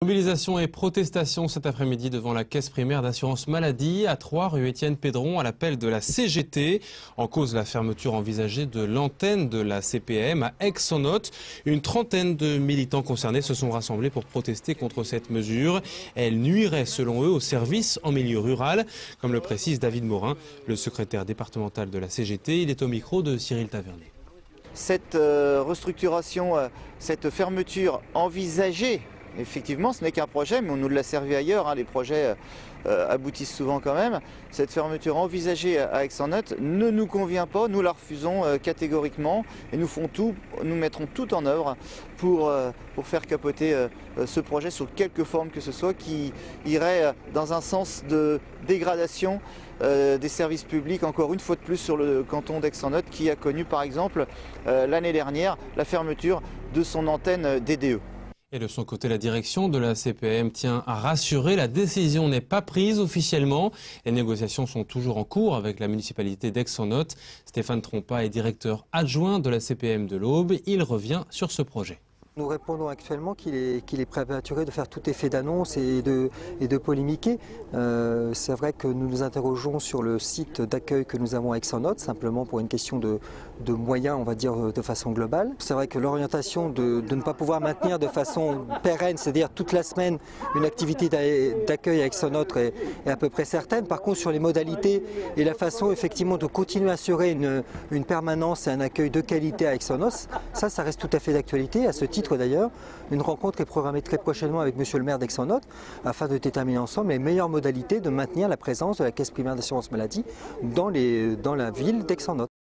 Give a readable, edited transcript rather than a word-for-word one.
Mobilisation et protestation cet après-midi devant la caisse primaire d'assurance maladie à 3 rue Étienne Pédron à l'appel de la CGT. En cause la fermeture envisagée de l'antenne de la CPAM à Aix-en-Othe. Une trentaine de militants concernés se sont rassemblés pour protester contre cette mesure. Elle nuirait selon eux au service en milieu rural, comme le précise David Morin, le secrétaire départemental de la CGT. Il est au micro de Cyril Tavernet. Cette restructuration, cette fermeture envisagée, effectivement, ce n'est qu'un projet, mais on nous l'a servi ailleurs. Les projets aboutissent souvent quand même. Cette fermeture envisagée à Aix-en-Othe ne nous convient pas. Nous la refusons catégoriquement et nous mettrons tout en œuvre pour faire capoter ce projet sous quelque forme que ce soit qui irait dans un sens de dégradation des services publics, encore une fois de plus sur le canton d'Aix-en-Othe qui a connu par exemple l'année dernière la fermeture de son antenne DDE. Et de son côté, la direction de la CPAM tient à rassurer, la décision n'est pas prise officiellement. Les négociations sont toujours en cours avec la municipalité d'Aix-en-Othe. Stéphane Trompa est directeur adjoint de la CPAM de l'Aube. Il revient sur ce projet. Nous répondons actuellement qu'il est prématuré de faire tout effet d'annonce et de polémiquer. C'est vrai que nous nous interrogeons sur le site d'accueil que nous avons à Aix-en-Othe, simplement pour une question de moyens, on va dire, de façon globale. C'est vrai que l'orientation de ne pas pouvoir maintenir de façon pérenne, c'est-à-dire toute la semaine, une activité d'accueil à Aix-en-Othe est à peu près certaine. Par contre, sur les modalités et la façon effectivement de continuer à assurer une permanence et un accueil de qualité à Aix-en-Othe, ça reste tout à fait d'actualité. À ce titre, d'ailleurs, une rencontre est programmée très prochainement avec monsieur le maire d'Aix-en-Othe afin de déterminer ensemble les meilleures modalités de maintenir la présence de la caisse primaire d'assurance maladie dans la ville d'Aix-en-Othe.